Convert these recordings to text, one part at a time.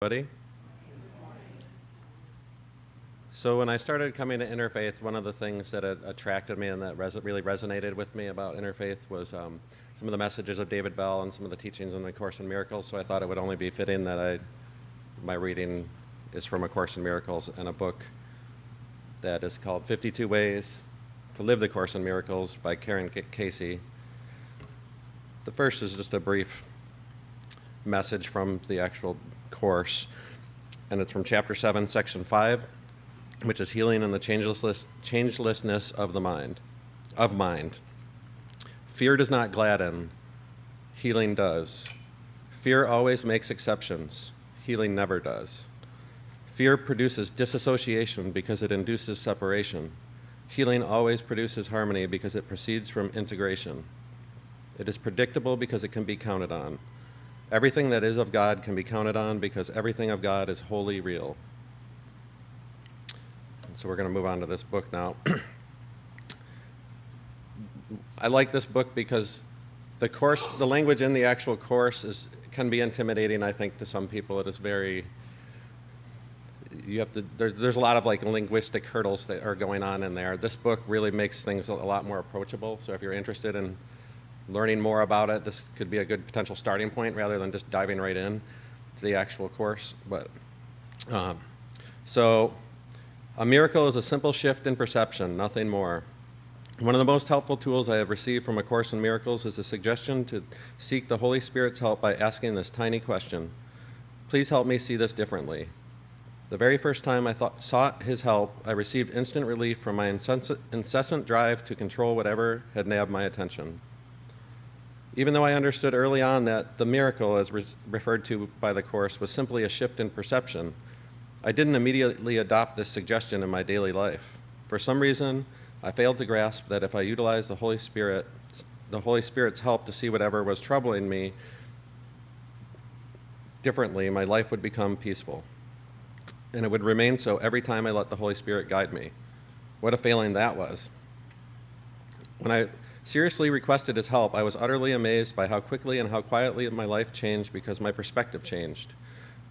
Everybody. So when I started coming to Interfaith, one of the things that attracted me and that really resonated with me about Interfaith was some of the messages of David Bell and some of the teachings in the Course in Miracles. So I thought it would only be fitting that my reading is from A Course in Miracles and a book that is called 52 Ways to Live the Course in Miracles by Karen Casey. The first is just a brief message from the actual course, and it's from chapter 7, section 5, which is healing in the changelessness of the mind. Fear does not gladden, healing does. Fear always makes exceptions, healing never does. Fear produces disassociation because it induces separation. Healing always produces harmony because it proceeds from integration. It is predictable because it can be counted on. Everything that is of God can be counted on because everything of God is wholly real. And so we're going to move on to this book now. I like this book because the language in the actual course can be intimidating, I think, to some people. It is very, there's a lot of like linguistic hurdles that are going on in there. This book really makes things a lot more approachable. So if you're interested in learning more about it, this could be a good potential starting point rather than just diving right in to the actual course. So a miracle is a simple shift in perception, nothing more. One of the most helpful tools I have received from A Course in Miracles is the suggestion to seek the Holy Spirit's help by asking this tiny question: please help me see this differently. The very first time I sought his help, I received instant relief from my incessant drive to control whatever had nabbed my attention. Even though I understood early on that the miracle, as referred to by the Course, was simply a shift in perception, I didn't immediately adopt this suggestion in my daily life. For some reason, I failed to grasp that if I utilized the Holy Spirit's help to see whatever was troubling me differently, my life would become peaceful. And it would remain so every time I let the Holy Spirit guide me. What a failing that was. When I seriously requested his help, I was utterly amazed by how quickly and how quietly my life changed because my perspective changed.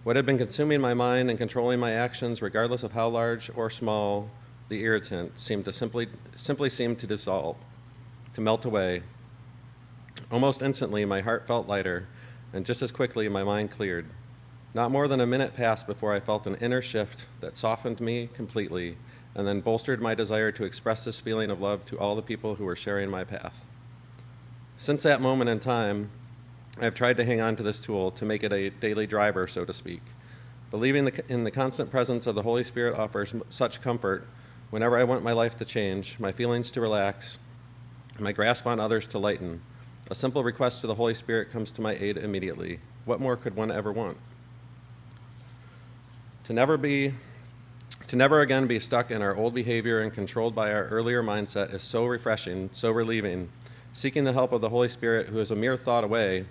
What had been consuming my mind and controlling my actions, regardless of how large or small the irritant, seemed to simply to dissolve, to melt away. Almost instantly, my heart felt lighter, and just as quickly, my mind cleared. Not more than a minute passed before I felt an inner shift that softened me completely, and then bolstered my desire to express this feeling of love to all the people who were sharing my path. Since that moment in time, I've tried to hang on to this tool to make it a daily driver, so to speak. Believing in the constant presence of the Holy Spirit offers such comfort whenever I want my life to change, my feelings to relax, and my grasp on others to lighten. A simple request to the Holy Spirit comes to my aid immediately. What more could one ever want? To never again be stuck in our old behavior and controlled by our earlier mindset is so refreshing, so relieving. Seeking the help of the Holy Spirit, who is a mere thought away,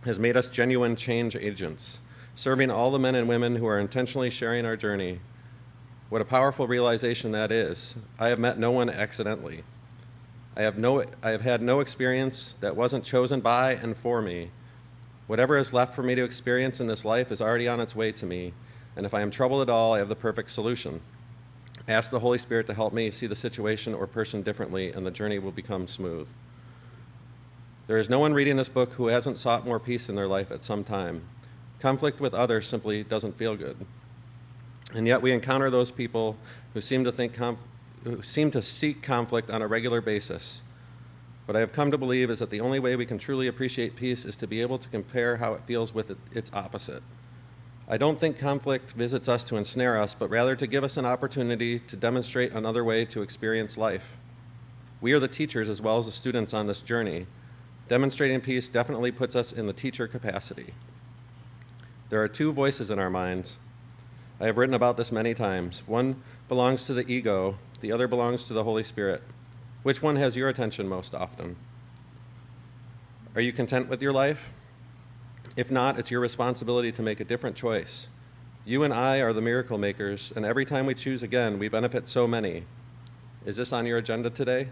has made us genuine change agents, serving all the men and women who are intentionally sharing our journey. What a powerful realization that is. I have met no one accidentally. I have had no experience that wasn't chosen by and for me. Whatever is left for me to experience in this life is already on its way to me. And if I am troubled at all, I have the perfect solution. Ask the Holy Spirit to help me see the situation or person differently, and the journey will become smooth. There is no one reading this book who hasn't sought more peace in their life at some time. Conflict with others simply doesn't feel good. And yet we encounter those people who seem to seek conflict on a regular basis. What I have come to believe is that the only way we can truly appreciate peace is to be able to compare how it feels with its opposite. I don't think conflict visits us to ensnare us, but rather to give us an opportunity to demonstrate another way to experience life. We are the teachers as well as the students on this journey. Demonstrating peace definitely puts us in the teacher capacity. There are two voices in our minds. I have written about this many times. One belongs to the ego, the other belongs to the Holy Spirit. Which one has your attention most often? Are you content with your life? If not, it's your responsibility to make a different choice. You and I are the miracle makers, and every time we choose again, we benefit so many. Is this on your agenda today?